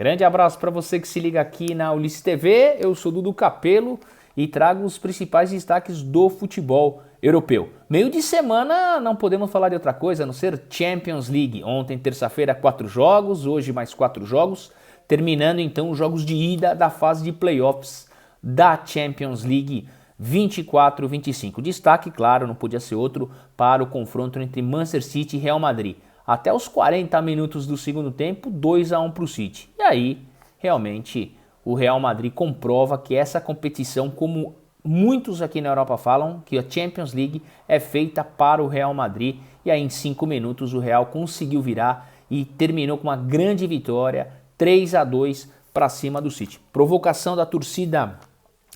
Grande abraço para você que se liga aqui na Ulisses TV. Eu sou Dudu Capello e trago os principais destaques do futebol europeu. Meio de semana não podemos falar de outra coisa a não ser Champions League. Ontem, terça-feira, 4 jogos, hoje mais 4 jogos, terminando então os jogos de ida da fase de playoffs da Champions League 24-25. Destaque, claro, não podia ser outro para o confronto entre Manchester City e Real Madrid. Até os 40 minutos do segundo tempo, 2-1 para o City. E aí, realmente, o Real Madrid comprova que essa competição, como muitos aqui na Europa falam, que a Champions League é feita para o Real Madrid. E aí, em 5 minutos, o Real conseguiu virar e terminou com uma grande vitória, 3-2 para cima do City. Provocação da torcida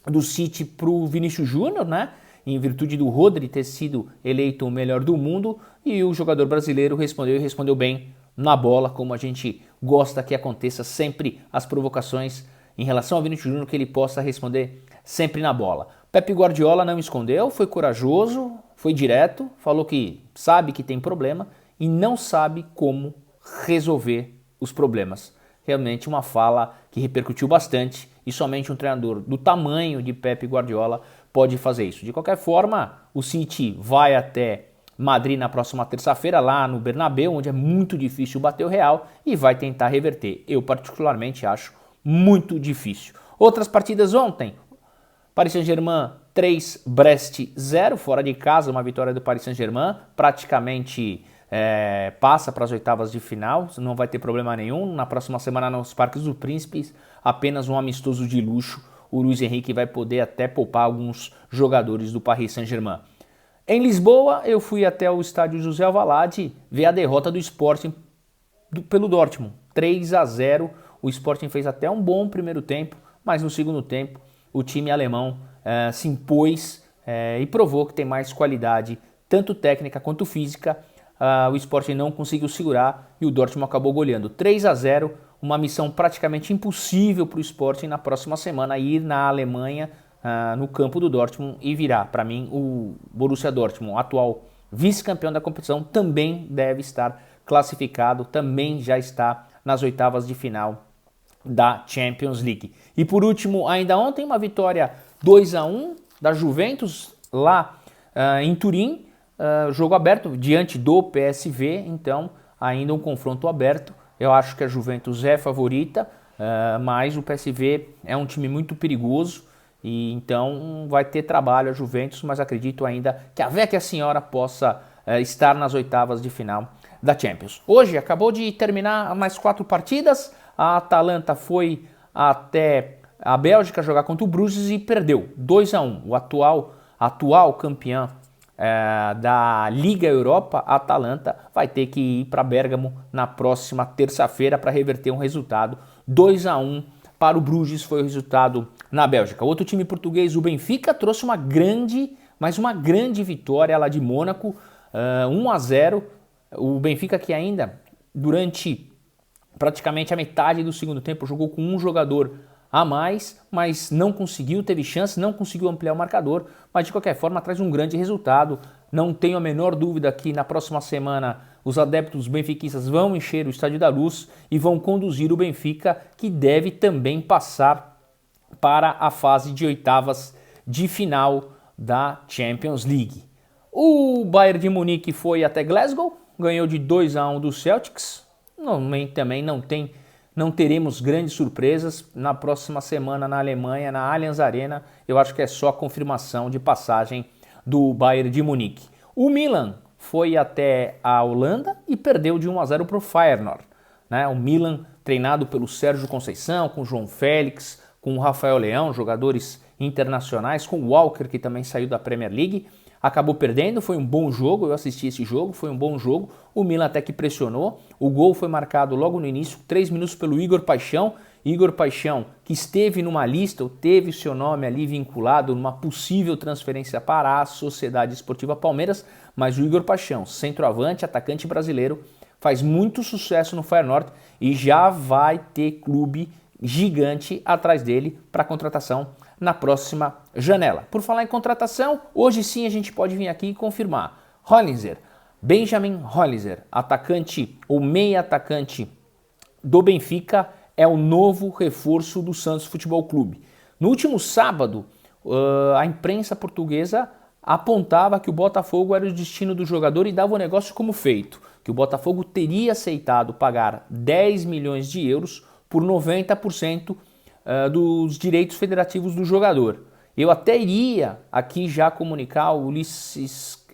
do City para o Vinícius Júnior, né? Em virtude do Rodri ter sido eleito o melhor do mundo, e o jogador brasileiro respondeu bem na bola, como a gente gosta que aconteça sempre as provocações em relação ao Vinícius Júnior, que ele possa responder sempre na bola. Pepe Guardiola não escondeu, foi corajoso, foi direto, falou que sabe que tem problema e não sabe como resolver os problemas. Realmente uma fala que repercutiu bastante e somente um treinador do tamanho de Pepe Guardiola pode fazer isso. De qualquer forma, o City vai até Madrid na próxima terça-feira, lá no Bernabéu, onde é muito difícil bater o Real, e vai tentar reverter. Eu particularmente acho muito difícil. Outras partidas ontem: Paris Saint-Germain 3, Brest 0, fora de casa, uma vitória do Paris Saint-Germain, praticamente passa para as oitavas de final, não vai ter problema nenhum. Na próxima semana nos Parques dos Príncipes, apenas um amistoso de luxo, o Luiz Henrique vai poder até poupar alguns jogadores do Paris Saint-Germain. Em Lisboa, eu fui até o estádio José Alvalade ver a derrota do Sporting pelo Dortmund, 3-0. O Sporting fez até um bom primeiro tempo, mas no segundo tempo o time alemão se impôs e provou que tem mais qualidade, tanto técnica quanto física. O Sporting não conseguiu segurar e o Dortmund acabou goleando 3-0, uma missão praticamente impossível para o Sporting na próxima semana, ir na Alemanha, no campo do Dortmund, e virar. Para mim, o Borussia Dortmund, atual vice-campeão da competição, também deve estar classificado, também já está nas oitavas de final da Champions League. E por último, ainda ontem, uma vitória 2-1 da Juventus lá em Turim, jogo aberto diante do PSV, então ainda um confronto aberto. Eu acho que a Juventus é favorita, mas o PSV é um time muito perigoso, e então vai ter trabalho a Juventus, mas acredito ainda que a Vecchia Senhora possa estar nas oitavas de final da Champions. Hoje acabou de terminar mais 4 partidas, a Atalanta foi até a Bélgica jogar contra o Bruges e perdeu 2-1. O atual campeão da Liga Europa, a Atalanta, vai ter que ir para Bérgamo na próxima terça-feira para reverter um resultado. 2-1 para o Bruges foi o resultado na Bélgica. Outro time português, o Benfica, trouxe uma grande vitória lá de Mônaco, 1-0. O Benfica, que ainda durante praticamente a metade do segundo tempo jogou com um jogador a mais, mas não conseguiu, teve chance, não conseguiu ampliar o marcador, mas de qualquer forma traz um grande resultado. Não tenho a menor dúvida que na próxima semana os adeptos benfiquistas vão encher o Estádio da Luz e vão conduzir o Benfica, que deve também passar para a fase de oitavas de final da Champions League. O Bayern de Munique foi até Glasgow, ganhou de 2-1 do Celtics. Também não teremos grandes surpresas na próxima semana na Alemanha, na Allianz Arena. Eu acho que é só confirmação de passagem do Bayern de Munique. O Milan foi até a Holanda e perdeu de 1-0 para o Feyenoord, né? O Milan, treinado pelo Sérgio Conceição, com o João Félix, com o Rafael Leão, jogadores internacionais, com o Walker, que também saiu da Premier League, acabou perdendo. Foi um bom jogo, eu assisti esse jogo, foi um bom jogo. O Milan até que pressionou, o gol foi marcado logo no início, 3 minutos pelo Igor Paixão. Igor Paixão, que esteve numa lista, ou teve seu nome ali vinculado numa possível transferência para a Sociedade Esportiva Palmeiras, mas o Igor Paixão, centroavante, atacante brasileiro, faz muito sucesso no Feyenoord e já vai ter clube gigante atrás dele para contratação na próxima janela. Por falar em contratação, hoje sim a gente pode vir aqui e confirmar. Hollinger, Benjamin Hollinger, atacante ou meia atacante do Benfica, é o novo reforço do Santos Futebol Clube. No último sábado, a imprensa portuguesa apontava que o Botafogo era o destino do jogador e dava o negócio como feito, que o Botafogo teria aceitado pagar 10 milhões de euros por 90% dos direitos federativos do jogador. Eu até iria aqui já comunicar ao Ulisses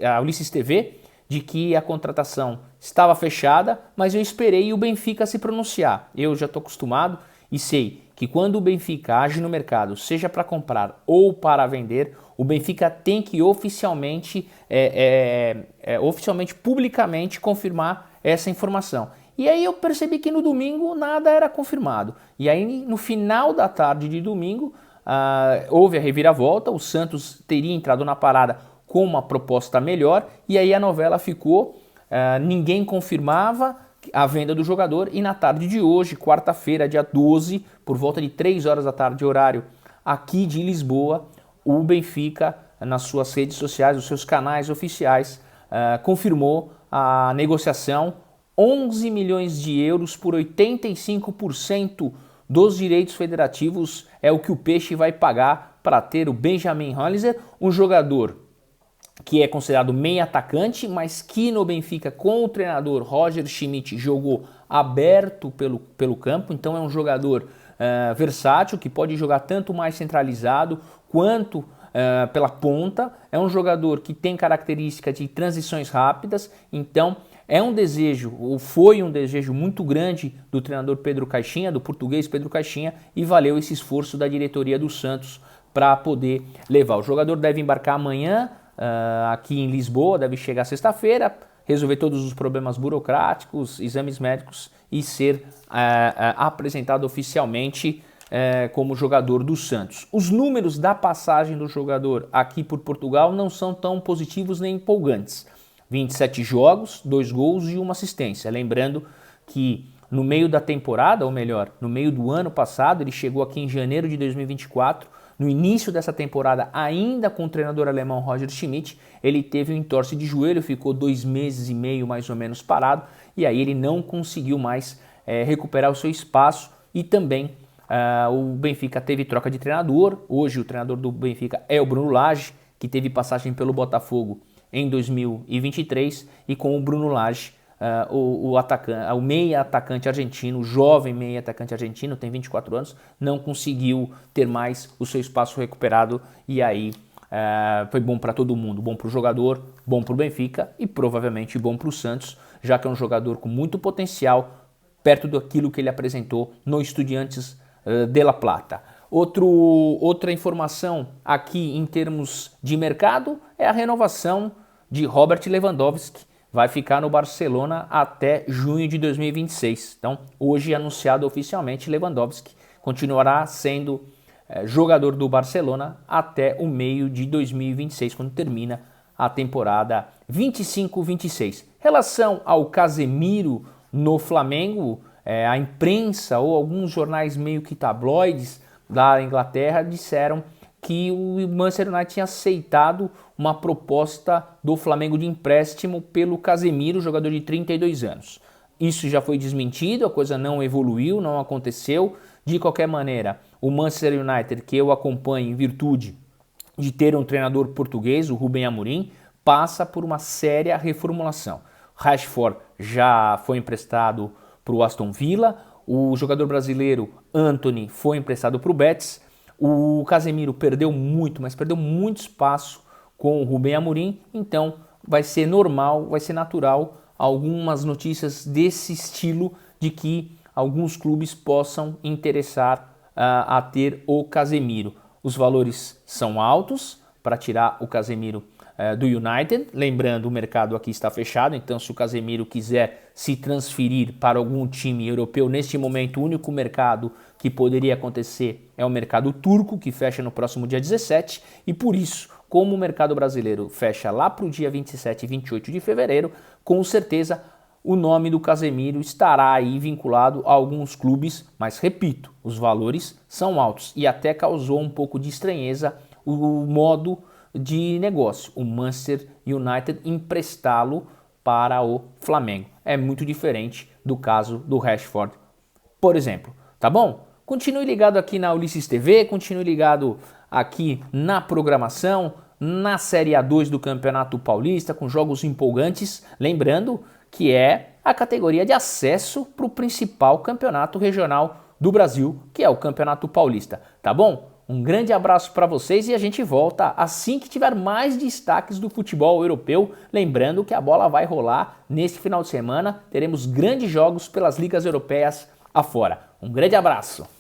TV de que a contratação estava fechada, mas eu esperei o Benfica se pronunciar. Eu já estou acostumado e sei que quando o Benfica age no mercado, seja para comprar ou para vender, o Benfica tem que oficialmente, publicamente confirmar essa informação. E aí eu percebi que no domingo nada era confirmado. E aí no final da tarde de domingo houve a reviravolta, o Santos teria entrado na parada com uma proposta melhor e aí a novela ficou, ninguém confirmava a venda do jogador e na tarde de hoje, quarta-feira, dia 12, por volta de 3 horas da tarde, horário aqui de Lisboa, o Benfica, nas suas redes sociais, os seus canais oficiais, confirmou a negociação, 11 milhões de euros por 85% dos direitos federativos é o que o Peixe vai pagar para ter o Benjamin Hollister, um jogador que é considerado meio atacante, mas que no Benfica com o treinador Roger Schmidt jogou aberto pelo campo, então é um jogador versátil, que pode jogar tanto mais centralizado quanto pela ponta, é um jogador que tem característica de transições rápidas, então é um desejo, ou foi um desejo muito grande do treinador Pedro Caixinha, do português Pedro Caixinha, e valeu esse esforço da diretoria do Santos para poder levar. O jogador deve embarcar amanhã aqui em Lisboa, deve chegar sexta-feira, resolver todos os problemas burocráticos, exames médicos e ser apresentado oficialmente como jogador do Santos. Os números da passagem do jogador aqui por Portugal não são tão positivos nem empolgantes. 27 jogos, 2 gols e 1 assistência. Lembrando que no meio da temporada, ou melhor, no meio do ano passado, ele chegou aqui em janeiro de 2024, no início dessa temporada, ainda com o treinador alemão Roger Schmidt, ele teve um entorse de joelho, ficou 2 meses e meio mais ou menos parado, e aí ele não conseguiu mais recuperar o seu espaço, e também o Benfica teve troca de treinador. Hoje o treinador do Benfica é o Bruno Lage, que teve passagem pelo Botafogo em 2023, e com o Bruno Lage, o meia atacante argentino, o jovem meia atacante argentino, tem 24 anos, não conseguiu ter mais o seu espaço recuperado, e aí foi bom para todo mundo, bom para o jogador, bom para o Benfica e provavelmente bom para o Santos, já que é um jogador com muito potencial, perto daquilo que ele apresentou no Estudiantes de La Plata. Outra informação aqui em termos de mercado é a renovação de Robert Lewandowski, vai ficar no Barcelona até junho de 2026. Então, hoje anunciado oficialmente, Lewandowski continuará sendo jogador do Barcelona até o meio de 2026, quando termina a temporada 25-26. Relação ao Casemiro no Flamengo, a imprensa ou alguns jornais meio que tabloides da Inglaterra disseram que o Manchester United tinha aceitado uma proposta do Flamengo de empréstimo pelo Casemiro, jogador de 32 anos. Isso já foi desmentido, a coisa não evoluiu, não aconteceu. De qualquer maneira, o Manchester United, que eu acompanho em virtude de ter um treinador português, o Rubem Amorim, passa por uma séria reformulação. Rashford já foi emprestado para o Aston Villa, o jogador brasileiro Antony foi emprestado para o Betis, o Casemiro perdeu muito, mas perdeu muito espaço com o Rubem Amorim, então vai ser normal, vai ser natural algumas notícias desse estilo de que alguns clubes possam interessar a ter o Casemiro. Os valores são altos para tirar o Casemiro do United, lembrando, o mercado aqui está fechado, então se o Casemiro quiser se transferir para algum time europeu, neste momento o único mercado que poderia acontecer é o mercado turco, que fecha no próximo dia 17, e por isso, como o mercado brasileiro fecha lá para o dia 27 e 28 de fevereiro, com certeza o nome do Casemiro estará aí vinculado a alguns clubes, mas repito, os valores são altos e até causou um pouco de estranheza o modo de negócio, o Manchester United emprestá-lo para o Flamengo. É muito diferente do caso do Rashford, por exemplo. tá bom? Continue ligado aqui na Ulisses TV, continue ligado aqui na programação, na Série A2 do Campeonato Paulista, com jogos empolgantes, lembrando que é a categoria de acesso para o principal campeonato regional do Brasil, que é o Campeonato Paulista, tá bom? Um grande abraço para vocês e a gente volta assim que tiver mais destaques do futebol europeu. Lembrando que a bola vai rolar neste final de semana, teremos grandes jogos pelas ligas europeias afora. Um grande abraço!